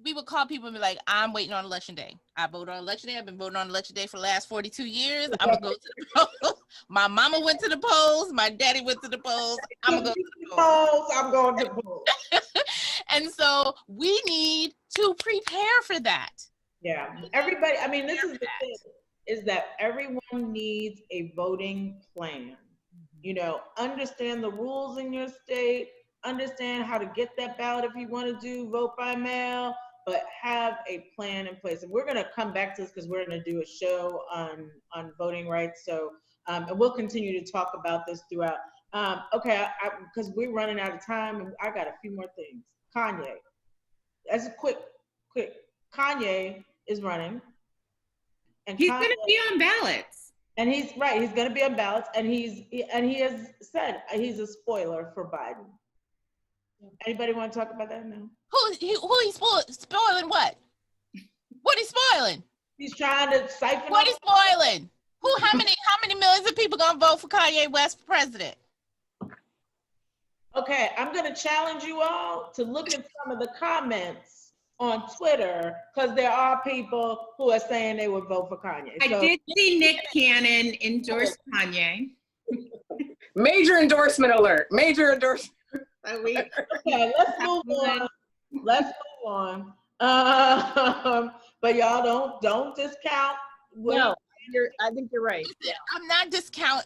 we would call people and be like, I'm waiting on election day. I vote on election day. I've been voting on election day for the last 42 years. I'm gonna go to the polls. My mama went to the polls. My daddy went to the polls. I'm gonna go to the polls. I'm going to the polls. And so we need to prepare for that. Yeah, everybody, I mean, this is the thing, is that everyone needs a voting plan. Understand the rules in your state, understand how to get that ballot if you want to do vote by mail, but have a plan in place. And we're going to come back to this because we're going to do a show on voting rights. So, and we'll continue to talk about this throughout. Okay, because we're running out of time, and I got a few more things. Kanye, that's a quick. Kanye is running, and he's going to be on ballots. And he's right. He's going to be on ballots, and he has said he's a spoiler for Biden. Anybody want to talk about that now? Who he spoiling what? What he's spoiling? He's trying to siphon. What he's spoiling? How many millions of people gonna vote for Kanye West for president? Okay, I'm going to challenge you all to look at some of the comments on Twitter, because there are people who are saying they would vote for Kanye. I did see Nick Cannon endorse Kanye. Major endorsement alert. Major endorsement. Okay, let's move on. But y'all don't discount. No, I think you're right. Yeah. I'm not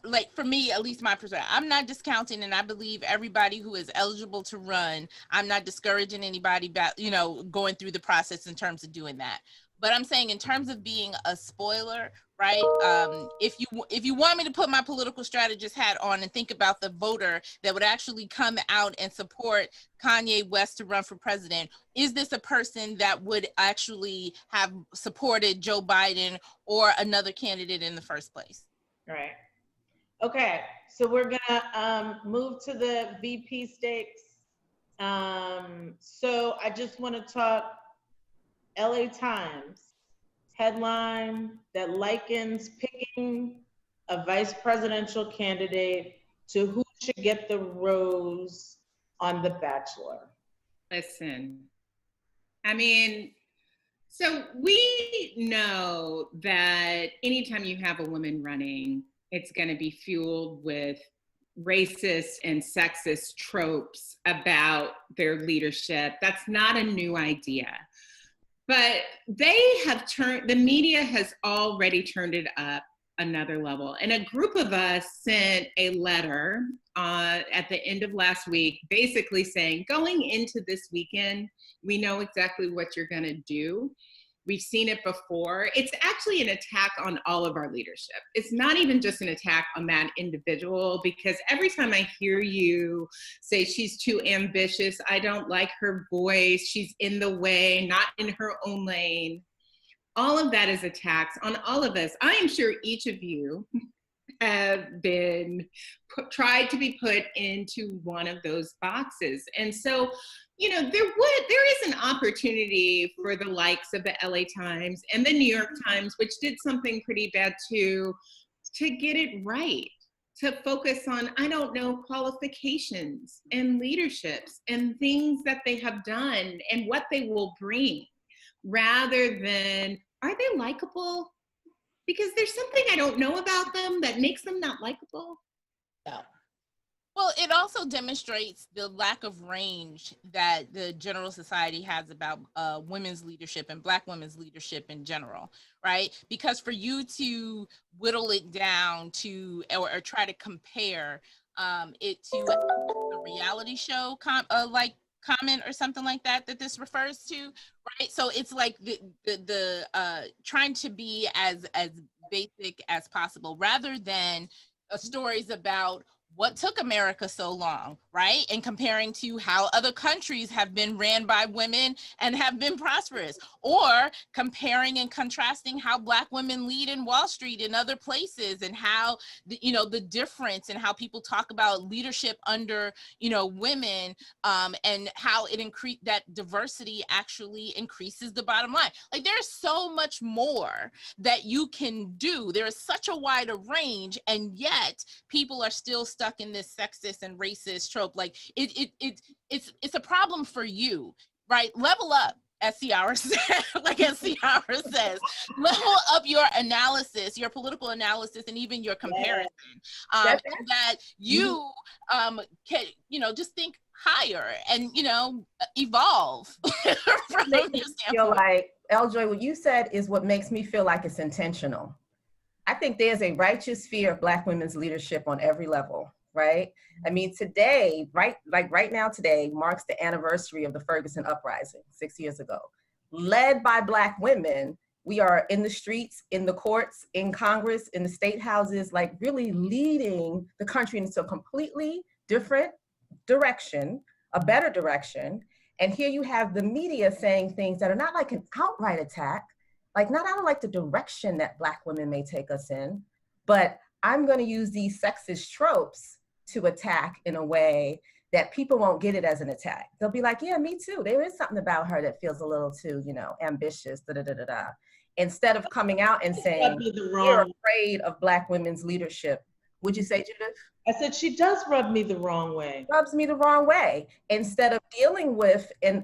like for me, at least my perspective, I'm not discounting, and I believe everybody who is eligible to run, I'm not discouraging anybody going through the process in terms of doing that. But I'm saying in terms of being a spoiler, right? If you want me to put my political strategist hat on and think about the voter that would actually come out and support Kanye West to run for president, is this a person that would actually have supported Joe Biden or another candidate in the first place? Right. Okay, so we're gonna move to the VP stakes. So I just want to talk LA Times headline that likens picking a vice presidential candidate to who should get the rose on The Bachelor. Listen, I mean, so we know that anytime you have a woman running, it's going to be fueled with racist and sexist tropes about their leadership. That's not a new idea. But the media has already turned it up another level. And a group of us sent a letter at the end of last week, basically saying, going into this weekend, we know exactly what you're gonna do. We've seen it before. It's actually an attack on all of our leadership. It's not even just an attack on that individual, because every time I hear you say she's too ambitious, I don't like her voice, she's in the way, not in her own lane, all of that is attacks on all of us. I am sure each of you have been tried to be put into one of those boxes. And so, you know, there is an opportunity for the likes of the LA Times and the New York Times, which did something pretty bad too, to get it right, to focus on, I don't know, qualifications and leaderships and things that they have done and what they will bring, rather than, are they likable? Because there's something I don't know about them that makes them not likable. Yeah. Well, it also demonstrates the lack of range that the general society has about women's leadership and Black women's leadership in general, right? Because for you to whittle it down to, or try to compare it to a reality show comment or something like that this refers to, right? So it's like the trying to be as basic as possible, rather than stories about what took America so long, right? And comparing to how other countries have been ran by women and have been prosperous, or comparing and contrasting how Black women lead in Wall Street and other places, and how the difference, and how people talk about leadership under women, and how that diversity actually increases the bottom line. Like, there's so much more that you can do. There is such a wider range, and yet people are still stuck in this sexist and racist trope. Like, it's a problem for you, right? Level up, as Ciara says, says, level up your analysis, your political analysis, and even your comparison, that you can, just think higher and, evolve from your standpoint. Feel like, L-Joy, what you said is what makes me feel like it's intentional. I think there's a righteous fear of Black women's leadership on every level, right? I mean, today, right now today marks the anniversary of the Ferguson uprising 6 years ago. Led by Black women, we are in the streets, in the courts, in Congress, in the state houses, like really leading the country into a completely different direction, a better direction. And here you have the media saying things that are not like an outright attack, like not out of like the direction that Black women may take us in, but I'm going to use these sexist tropes to attack in a way that people won't get it as an attack. They'll be like, yeah, me too. There is something about her that feels a little too, ambitious, Instead of coming out and saying, you're afraid of Black women's leadership. Would you say, Judith? I said, she does rub me the wrong way. Rubs me the wrong way. Instead of dealing with and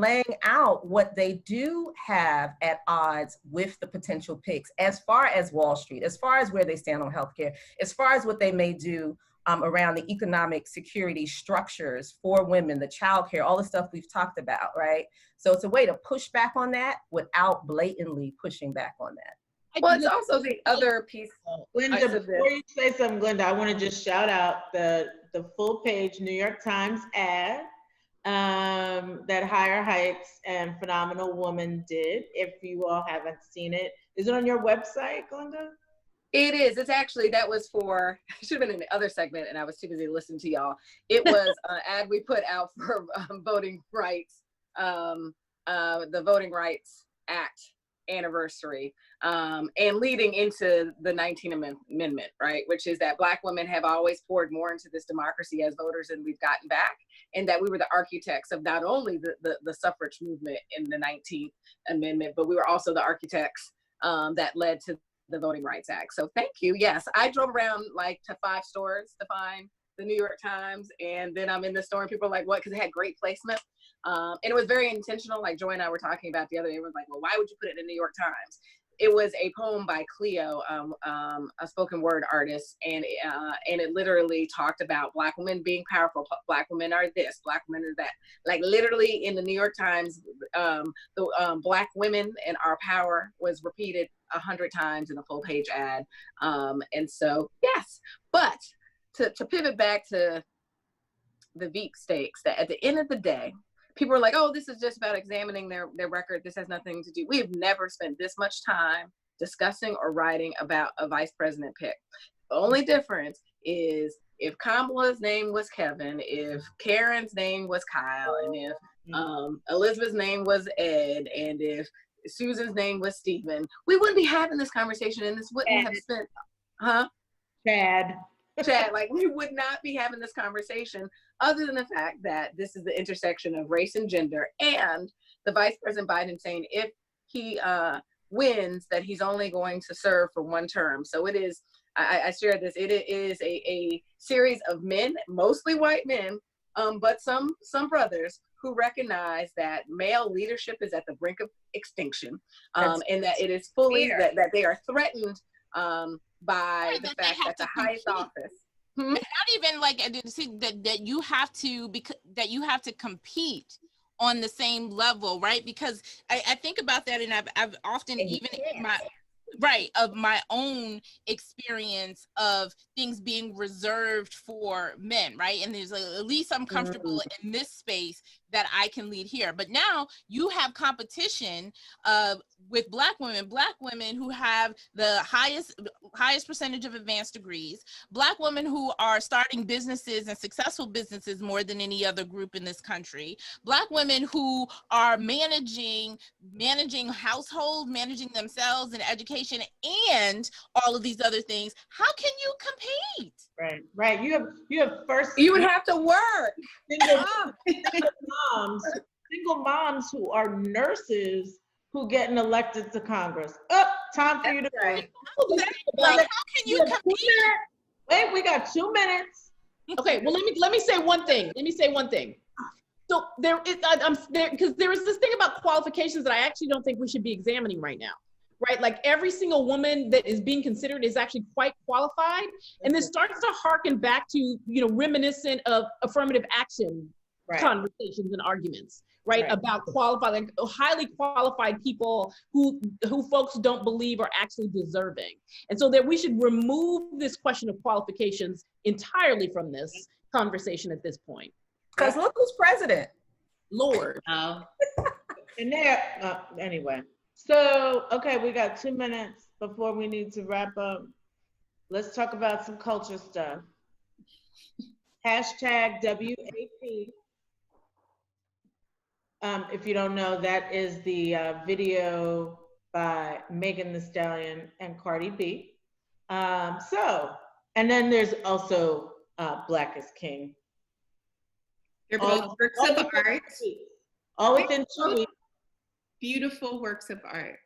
laying out what they do have at odds with the potential picks, as far as Wall Street, as far as where they stand on healthcare, as far as what they may do around the economic security structures for women, the childcare, all the stuff we've talked about, right? So it's a way to push back on that without blatantly pushing back on that. Well, it's also the other piece. Glenda, before you say something, Glenda, I want to just shout out the full page New York Times ad that Higher Heights and Phenomenal Woman did. If you all haven't seen it, is it on your website, Glenda? It is. It's actually, that was for, it should have been in the other segment and I was too busy listening to y'all. It was an ad we put out for voting rights, the Voting Rights Act anniversary, and leading into the 19th Amendment, right? Which is that Black women have always poured more into this democracy as voters than we've gotten back. And that we were the architects of not only the suffrage movement in the 19th Amendment, but we were also the architects that led to the Voting Rights Act. So thank you. Yes, I drove around like to 5 stores to find the New York Times, and then I'm in the store and people are like, what? Because it had great placement. And it was very intentional. Like Joy and I were talking about the other day, everyone's like, well, why would you put it in the New York Times? It was a poem by Cleo, a spoken word artist, and it literally talked about Black women being powerful. Black women are this, Black women are that. Like literally in the New York Times, the Black women and our power was repeated 100 times in a full page ad. And so, yes, but to pivot back to the Veep stakes, that at the end of the day, people are like, oh, this is just about examining their record. This has nothing to do. We have never spent this much time discussing or writing about a vice president pick. The only difference is if Kamala's name was Kevin, if Karen's name was Kyle, and if Elizabeth's name was Ed, and if Susan's name was Stephen, we wouldn't be having this conversation, and this wouldn't have spent, Chad, like we would not be having this conversation other than the fact that this is the intersection of race and gender, and the Vice President Biden saying if he wins that he's only going to serve for 1 term. So it is, I shared this, it is a series of men, mostly white men, but some brothers who recognize that male leadership is at the brink of extinction, and that it is fully, that they are threatened by the fact that the highest office. It's not even like that you have to compete on the same level, right? Because I think about that, and I've often even in my own experience of things being reserved for men, right? And there's at least I'm comfortable in this space that I can lead here. But now you have competition with Black women who have the highest percentage of advanced degrees, Black women who are starting businesses and successful businesses more than any other group in this country, Black women who are managing households, managing themselves in education, and all of these other things. How can you compete? Right. You have first. You would have to work. Single moms who are nurses who getting elected to Congress. Time for you to go. Like, how can you compete? Wait, we got 2 minutes. Okay, well let me say one thing. So there is because there is this thing about qualifications that I actually don't think we should be examining right now. Right, like every single woman that is being considered is actually quite qualified, and this starts to harken back to reminiscent of affirmative action conversations and arguments, right? About qualified, like highly qualified people who folks don't believe are actually deserving, and so that we should remove this question of qualifications entirely from this conversation at this point. Because look who's president. Lord. And there, anyway. So, okay, we got 2 minutes before we need to wrap up. Let's talk about some culture stuff. Hashtag WAP. If you don't know, that is the video by Megan Thee Stallion and Cardi B. And then there's also Black is King. They're both works of art. All within 2 weeks. Beautiful works of art.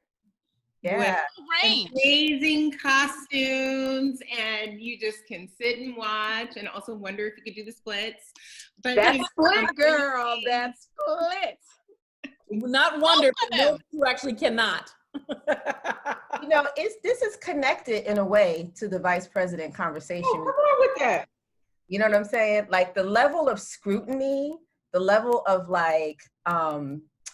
Yeah. With amazing costumes, and you just can sit and watch and also wonder if you could do the splits. But that's split, girl. That's split. Not wonder, but those who actually cannot. This is connected in a way to the vice president conversation. Come on with that. You know what I'm saying? Like the level of scrutiny, the level of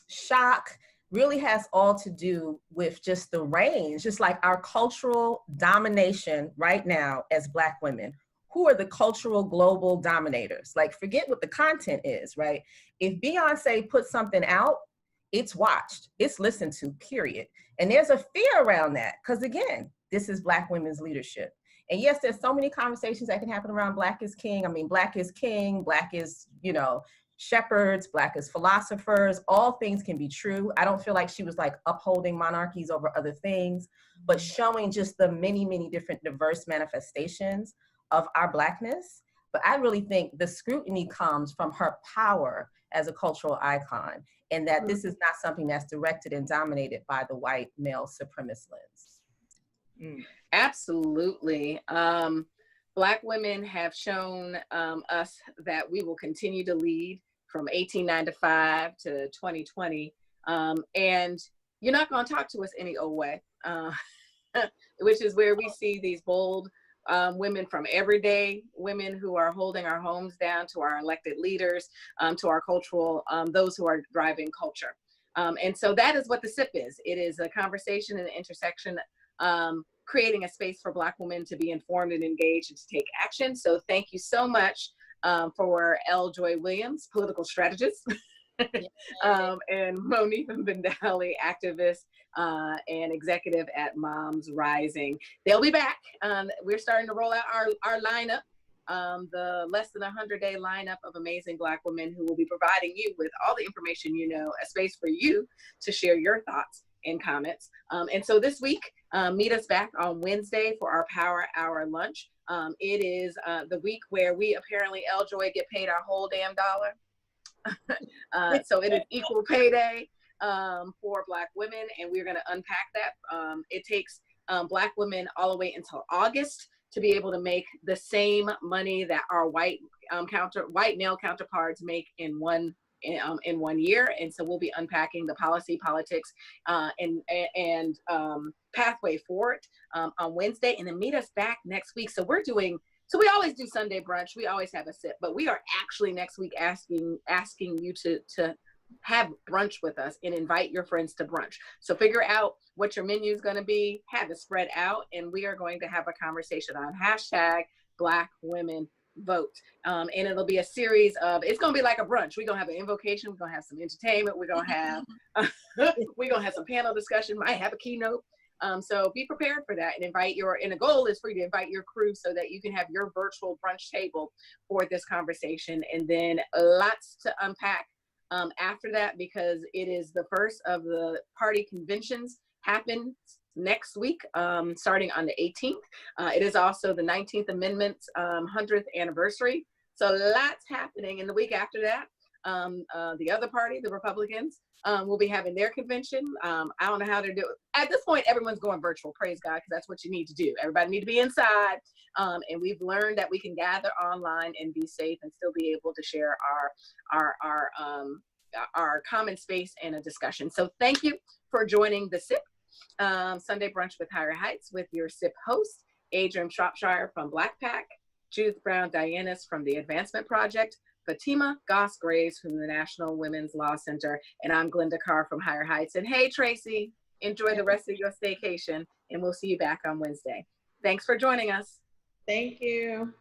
shock really has all to do with just the range, just like our cultural domination right now as Black women. who are the cultural global dominators? Like, forget what the content is, right? If Beyonce puts something out, it's watched, it's listened to, period. And there's a fear around that, because again, this is Black women's leadership. And yes, there's so many conversations that can happen around Black is king. I mean, Black is king, Black is, you know, shepherds, Black is philosophers, all things can be true. I don't feel like she was like upholding monarchies over other things, but showing just the many, many different diverse manifestations of our Blackness. But I really think the scrutiny comes from her power as a cultural icon, and that this is not something that's directed and dominated by the white male supremacist lens. Absolutely. Black women have shown us that we will continue to lead from 1895 to 2020. And you're not going to talk to us any old way, which is where we see these bold women, from everyday women who are holding our homes down, to our elected leaders, to our cultural, those who are driving culture. And so that is what the SIP is. It is a conversation and an intersection, creating a space for Black women to be informed and engaged and to take action. So thank you so much for L. Joy Williams, political strategist, and Monifa Bandele, activist and executive at MomsRising. They'll be back. We're starting to roll out our lineup, the less than 100-day lineup of amazing Black women who will be providing you with all the information you know, a space for you to share your thoughts and comments. And so this week, meet us back on Wednesday for our Power Hour lunch. It is the week where we apparently, L-Joy, get paid our whole damn dollar. So it is equal pay day for Black women, and we're going to unpack that. It takes Black women all the way until August to be able to make the same money that our white male counterparts make in one year. And so we'll be unpacking the policy, politics, and pathway for it on Wednesday, and then meet us back next week. So we always do Sunday brunch. We always have a sip, but we are actually next week asking you to have brunch with us and invite your friends to brunch. So figure out what your menu is going to be, have it spread out, and we are going to have a conversation on #BlackWomenVote. And it'll be a series of, it's going to be like a brunch. We're going to have an invocation. We're going to have some entertainment. We're going to have, some panel discussion. Might have a keynote. So be prepared for that, and and the goal is for you to invite your crew so that you can have your virtual brunch table for this conversation. And then lots to unpack after that, because it is the first of the party conventions happen next week, starting on the 18th. It is also the 19th Amendment's 100th anniversary. So lots happening. And the week after that, the other party, the Republicans, will be having their convention. I don't know how to do it. At this point, everyone's going virtual, praise God, because that's what you need to do. Everybody need to be inside. And we've learned that we can gather online and be safe and still be able to share our common space and a discussion. So thank you for joining the SIP, Sunday Brunch with Higher Heights, with your SIP host, Adrian Shropshire from Black Pack, Judith Brown Dianis from the Advancement Project, Fatima Goss Graves from the National Women's Law Center, and I'm Glenda Carr from Higher Heights. And hey, Tracy, enjoy the rest of your staycation, and we'll see you back on Wednesday. Thanks for joining us. Thank you.